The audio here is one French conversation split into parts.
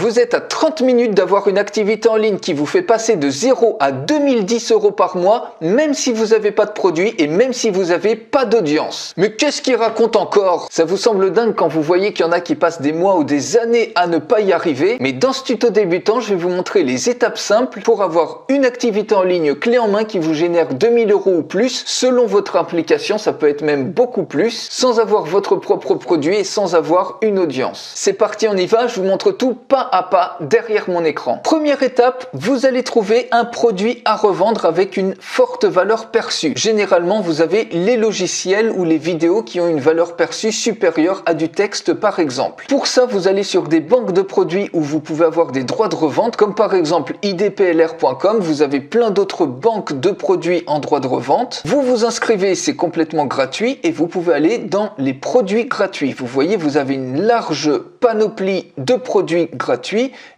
Vous êtes à 30 minutes d'avoir une activité en ligne qui vous fait passer de 0 à 2010 € par mois, même si vous n'avez pas de produit et même si vous n'avez pas d'audience. Mais qu'est-ce qu'il raconte encore? Ça vous semble dingue quand vous voyez qu'il y en a qui passent des mois ou des années à ne pas y arriver? Mais dans ce tuto débutant, je vais vous montrer les étapes simples pour avoir une activité en ligne clé en main qui vous génère 2000 € ou plus selon votre application, ça peut être même beaucoup plus, sans avoir votre propre produit et sans avoir une audience. C'est parti, on y va, je vous montre tout pas à pas derrière mon écran. Première étape, vous allez trouver un produit à revendre avec une forte valeur perçue. Généralement, vous avez les logiciels ou les vidéos qui ont une valeur perçue supérieure à du texte par exemple. Pour ça, vous allez sur des banques de produits où vous pouvez avoir des droits de revente, comme par exemple idplr.com, vous avez plein d'autres banques de produits en droits de revente. Vous vous inscrivez, c'est complètement gratuit et vous pouvez aller dans les produits gratuits. Vous voyez, vous avez une large panoplie de produits gratuits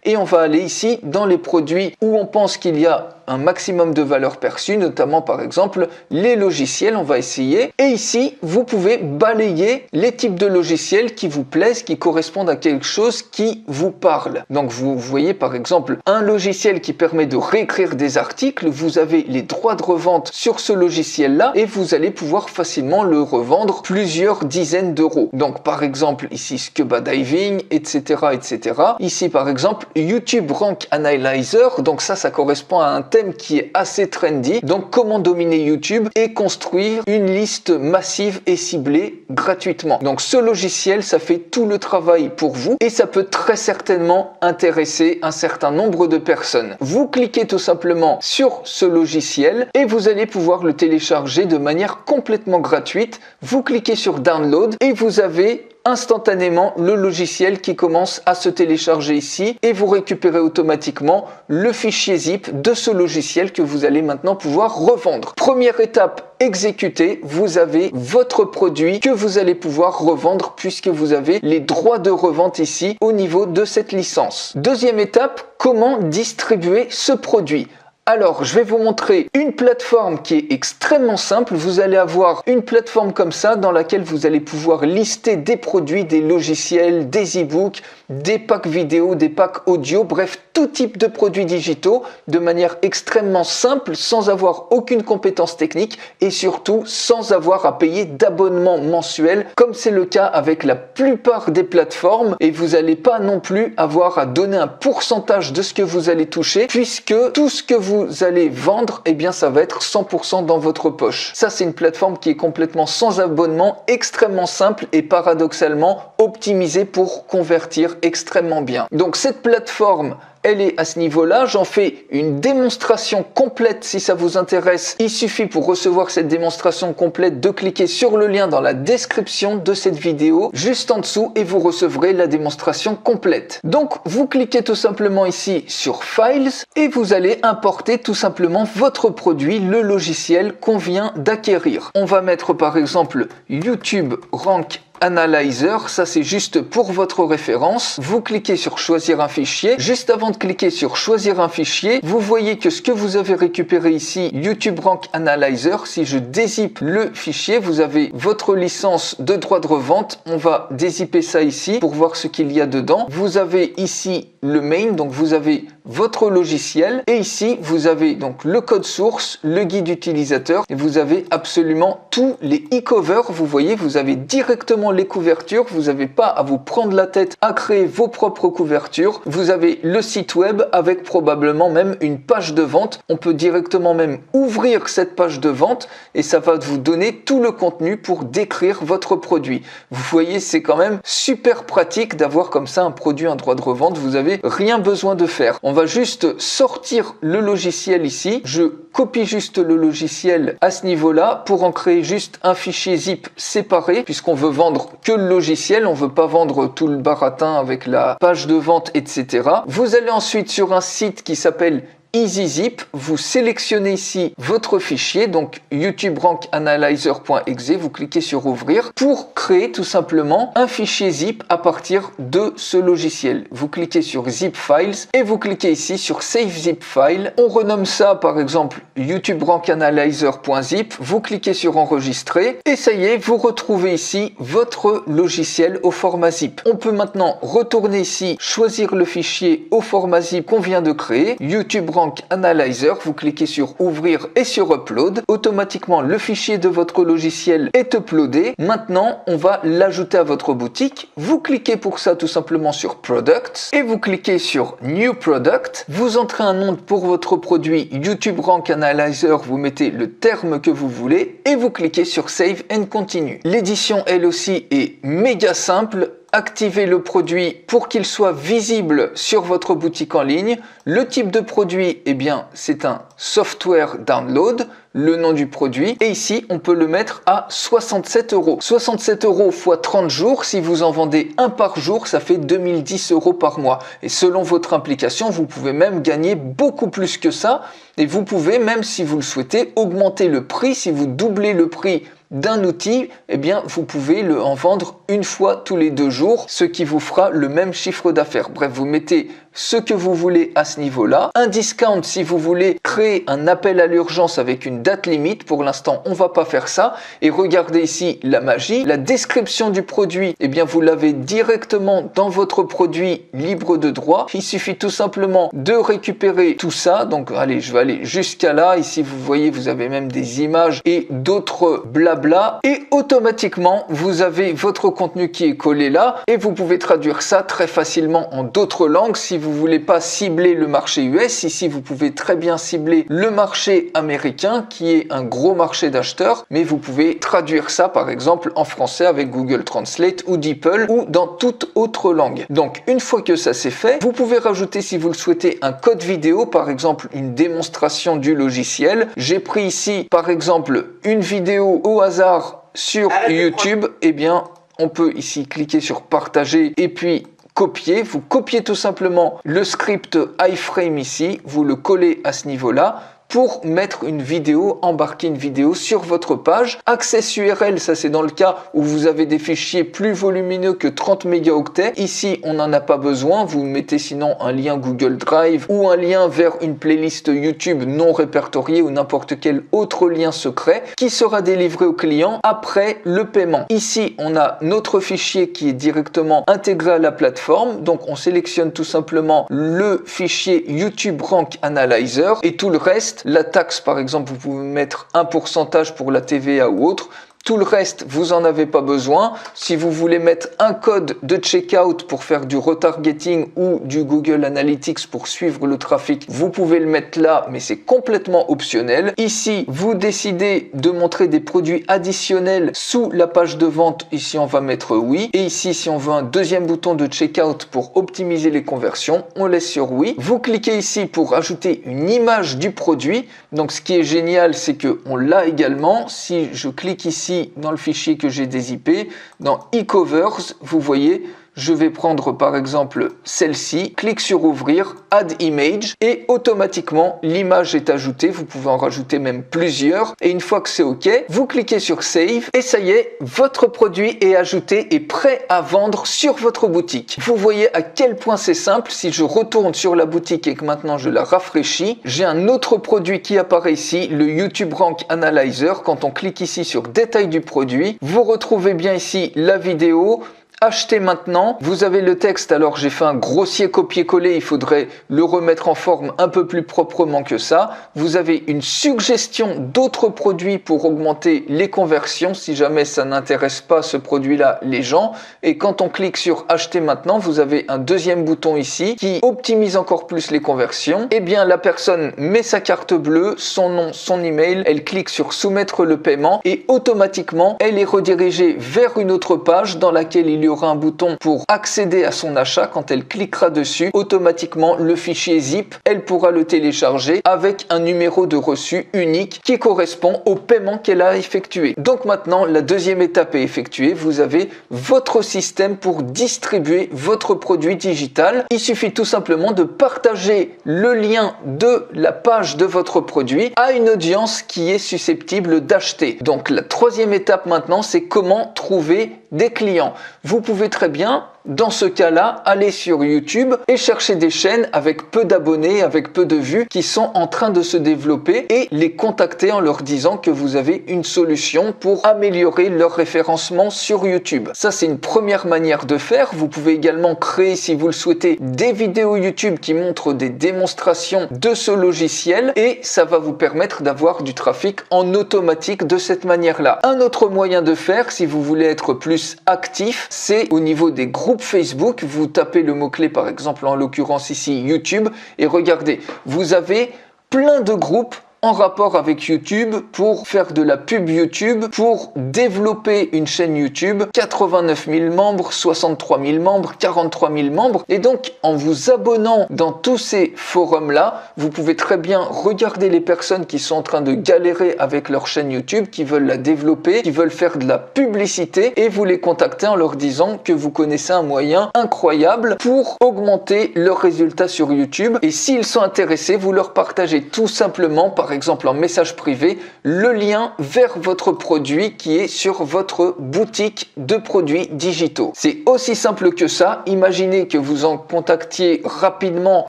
et on va aller ici dans les produits où on pense qu'il y a un maximum de valeur perçue, notamment par exemple les logiciels, on va essayer. Et ici, vous pouvez balayer les types de logiciels qui vous plaisent, qui correspondent à quelque chose qui vous parle. Donc vous voyez par exemple un logiciel qui permet de réécrire des articles, vous avez les droits de revente sur ce logiciel-là et vous allez pouvoir facilement le revendre plusieurs dizaines d'euros. Donc par exemple ici Scuba Diving, etc. etc. Ici par exemple YouTube Rank Analyzer, donc ça correspond à un thème qui est assez trendy, donc comment dominer YouTube et construire une liste massive et ciblée gratuitement. Donc ce logiciel, ça fait tout le travail pour vous et ça peut très certainement intéresser un certain nombre de personnes. Vous cliquez tout simplement sur ce logiciel et vous allez pouvoir le télécharger de manière complètement gratuite. Vous cliquez sur Download et vous avez instantanément le logiciel qui commence à se télécharger ici et vous récupérez automatiquement le fichier zip de ce logiciel que vous allez maintenant pouvoir revendre. Première étape exécutée, vous avez votre produit que vous allez pouvoir revendre puisque vous avez les droits de revente ici au niveau de cette licence. Deuxième étape, comment distribuer ce produit? Alors, je vais vous montrer une plateforme qui est extrêmement simple. Vous allez avoir une plateforme comme ça dans laquelle vous allez pouvoir lister des produits, des logiciels, des e-books, des packs vidéo, des packs audio, bref, tout type de produits digitaux de manière extrêmement simple, sans avoir aucune compétence technique et surtout sans avoir à payer d'abonnement mensuel comme c'est le cas avec la plupart des plateformes et vous n'allez pas non plus avoir à donner un pourcentage de ce que vous allez toucher puisque tout ce que vous allez vendre, eh bien ça va être 100% dans votre poche. Ça c'est une plateforme qui est complètement sans abonnement, extrêmement simple et paradoxalement optimisée pour convertir extrêmement bien. Donc cette plateforme, elle est à ce niveau-là. J'en fais une démonstration complète si ça vous intéresse. Il suffit pour recevoir cette démonstration complète de cliquer sur le lien dans la description de cette vidéo juste en dessous et vous recevrez la démonstration complète. Donc vous cliquez tout simplement ici sur Files et vous allez importer tout simplement votre produit, le logiciel qu'on vient d'acquérir. On va mettre par exemple YouTube Rank Analyzer, ça c'est juste pour votre référence. Vous cliquez sur choisir un fichier. Juste avant de cliquer sur choisir un fichier, vous voyez que ce que vous avez récupéré ici, YouTube Rank Analyzer, si je dézippe le fichier, vous avez votre licence de droit de revente. On va dézipper ça ici pour voir ce qu'il y a dedans. Vous avez ici le main, donc vous avez votre logiciel et ici vous avez donc le code source, le guide utilisateur et vous avez absolument tous les e-covers. Vous voyez, vous avez directement les couvertures, vous n'avez pas à vous prendre la tête à créer vos propres couvertures. Vous avez le site web avec probablement même une page de vente. On peut directement même ouvrir cette page de vente et ça va vous donner tout le contenu pour décrire votre produit. Vous voyez, c'est quand même super pratique d'avoir comme ça un produit en droit de revente. Vous n'avez rien besoin de faire. On va juste sortir le logiciel ici. Je copie juste le logiciel à ce niveau-là pour en créer juste un fichier zip séparé puisqu'on veut vendre que le logiciel, on veut pas vendre tout le baratin avec la page de vente, etc. Vous allez ensuite sur un site qui s'appelle EasyZip, vous sélectionnez ici votre fichier, donc YouTube Rank Analyzer.exe, vous cliquez sur ouvrir pour créer tout simplement un fichier zip à partir de ce logiciel. Vous cliquez sur Zip Files et vous cliquez ici sur Save Zip File. On renomme ça par exemple YouTube Rank Analyzer.zip, vous cliquez sur enregistrer et ça y est, vous retrouvez ici votre logiciel au format zip. On peut maintenant retourner ici, choisir le fichier au format zip qu'on vient de créer, YouTube Rank Analyzer, vous cliquez sur ouvrir et sur upload. Automatiquement, le fichier de votre logiciel est uploadé. Maintenant, on va l'ajouter à votre boutique. Vous cliquez pour ça tout simplement sur Products et vous cliquez sur New Product. Vous entrez un nom pour votre produit YouTube Rank Analyzer, vous mettez le terme que vous voulez et vous cliquez sur Save and Continue. L'édition, elle aussi, est méga simple. Activez le produit pour qu'il soit visible sur votre boutique en ligne. Le type de produit, eh bien, c'est un software download, le nom du produit. Et ici, on peut le mettre à 67 €. 67 € x 30 jours, si vous en vendez un par jour, ça fait 2010 € par mois. Et selon votre implication, vous pouvez même gagner beaucoup plus que ça. Et vous pouvez, même si vous le souhaitez, augmenter le prix. Si vous doublez le prix d'un outil, eh bien, vous pouvez en vendre une fois tous les 2 jours, ce qui vous fera le même chiffre d'affaires. Bref, vous mettez ce que vous voulez à ce niveau-là. Un discount si vous voulez créer un appel à l'urgence avec une date limite. Pour l'instant, on va pas faire ça. Et regardez ici la magie. La description du produit, eh bien, vous l'avez directement dans votre produit libre de droit. Il suffit tout simplement de récupérer tout ça. Donc, allez, je vais aller jusqu'à là. Ici, vous voyez, vous avez même des images et d'autres blabla. Et automatiquement, vous avez votre contenu qui est collé là. Et vous pouvez traduire ça très facilement en d'autres langues. Si vous voulez pas cibler le marché US, ici vous pouvez très bien cibler le marché américain qui est un gros marché d'acheteurs, mais vous pouvez traduire ça par exemple en français avec Google Translate ou DeepL ou dans toute autre langue. Donc une fois que ça c'est fait, vous pouvez rajouter si vous le souhaitez un code vidéo, par exemple une démonstration du logiciel. J'ai pris ici par exemple une vidéo au hasard sur YouTube, eh bien on peut ici cliquer sur partager et puis copier, vous copiez tout simplement le script iframe ici, vous le collez à ce niveau-là pour mettre une vidéo, embarquer une vidéo sur votre page. Access URL, ça c'est dans le cas où vous avez des fichiers plus volumineux que 30 mégaoctets. Ici, on n'en a pas besoin. Vous mettez sinon un lien Google Drive ou un lien vers une playlist YouTube non répertoriée ou n'importe quel autre lien secret qui sera délivré au client après le paiement. Ici, on a notre fichier qui est directement intégré à la plateforme. Donc, on sélectionne tout simplement le fichier YouTube Rank Analyzer et tout le reste. La taxe, par exemple, vous pouvez mettre un pourcentage pour la TVA ou autre. Tout le reste, vous en avez pas besoin. Si vous voulez mettre un code de checkout pour faire du retargeting ou du Google Analytics pour suivre le trafic, vous pouvez le mettre là, mais c'est complètement optionnel. Ici, vous décidez de montrer des produits additionnels sous la page de vente. Ici, on va mettre oui. Et ici, si on veut un deuxième bouton de checkout pour optimiser les conversions, on laisse sur oui. Vous cliquez ici pour ajouter une image du produit. Donc, ce qui est génial, c'est que on l'a également. Si je clique ici, dans le fichier que j'ai dézippé, dans e-covers, vous voyez, je vais prendre par exemple celle-ci, clique sur ouvrir, add image et automatiquement l'image est ajoutée. Vous pouvez en rajouter même plusieurs et une fois que c'est OK, vous cliquez sur save et ça y est, votre produit est ajouté et prêt à vendre sur votre boutique. Vous voyez à quel point c'est simple. Si je retourne sur la boutique et que maintenant je la rafraîchis, j'ai un autre produit qui apparaît ici, le YouTube Rank Analyzer. Quand on clique ici sur détail du produit, vous retrouvez bien ici la vidéo. Acheter maintenant, vous avez le texte, alors j'ai fait un grossier copier-coller, il faudrait le remettre en forme un peu plus proprement que ça. Vous avez une suggestion d'autres produits pour augmenter les conversions si jamais ça n'intéresse pas ce produit-là les gens. Et quand on clique sur acheter maintenant, vous avez un deuxième bouton ici qui optimise encore plus les conversions. Eh bien la personne met sa carte bleue, son nom, son email, elle clique sur soumettre le paiement et automatiquement elle est redirigée vers une autre page dans laquelle il y aura un bouton pour accéder à son achat. Quand elle cliquera dessus, automatiquement le fichier zip, elle pourra le télécharger avec un numéro de reçu unique qui correspond au paiement qu'elle a effectué. Donc maintenant, la deuxième étape est effectuée. Vous avez votre système pour distribuer votre produit digital. Il suffit tout simplement de partager le lien de la page de votre produit à une audience qui est susceptible d'acheter. Donc la troisième étape maintenant, c'est comment trouver des clients. Vous pouvez très bien, dans ce cas-là, aller sur YouTube et chercher des chaînes avec peu d'abonnés, avec peu de vues qui sont en train de se développer et les contacter en leur disant que vous avez une solution pour améliorer leur référencement sur YouTube. Ça, c'est une première manière de faire. Vous pouvez également créer, si vous le souhaitez, des vidéos YouTube qui montrent des démonstrations de ce logiciel et ça va vous permettre d'avoir du trafic en automatique de cette manière-là. Un autre moyen de faire, si vous voulez être plus actif, c'est au niveau des groupes Facebook. Vous tapez le mot-clé, par exemple, en l'occurrence ici YouTube, et regardez, vous avez plein de groupes en rapport avec YouTube pour faire de la pub YouTube, pour développer une chaîne YouTube. 89 000 membres, 63 000 membres, 43 000 membres. Et donc, en vous abonnant dans tous ces forums-là, vous pouvez très bien regarder les personnes qui sont en train de galérer avec leur chaîne YouTube, qui veulent la développer, qui veulent faire de la publicité, et vous les contactez en leur disant que vous connaissez un moyen incroyable pour augmenter leurs résultats sur YouTube. Et s'ils sont intéressés, vous leur partagez tout simplement, par exemple en message privé, le lien vers votre produit qui est sur votre boutique de produits digitaux. C'est aussi simple que ça. Imaginez que vous en contactiez rapidement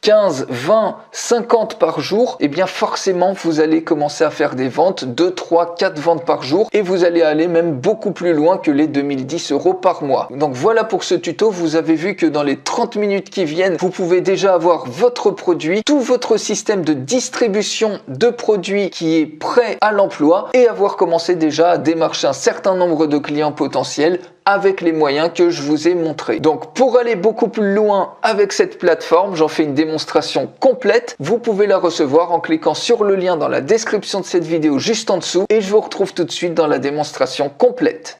15, 20, 50 par jour. Et bien forcément, vous allez commencer à faire des ventes, 2, 3, 4 ventes par jour et vous allez aller même beaucoup plus loin que les 2010 € par mois. Donc voilà pour ce tuto. Vous avez vu que dans les 30 minutes qui viennent, vous pouvez déjà avoir votre produit, tout votre système de distribution de produits qui est prêt à l'emploi et avoir commencé déjà à démarcher un certain nombre de clients potentiels avec les moyens que je vous ai montrés. Donc pour aller beaucoup plus loin avec cette plateforme, j'en fais une démonstration complète. Vous pouvez la recevoir en cliquant sur le lien dans la description de cette vidéo juste en dessous et je vous retrouve tout de suite dans la démonstration complète.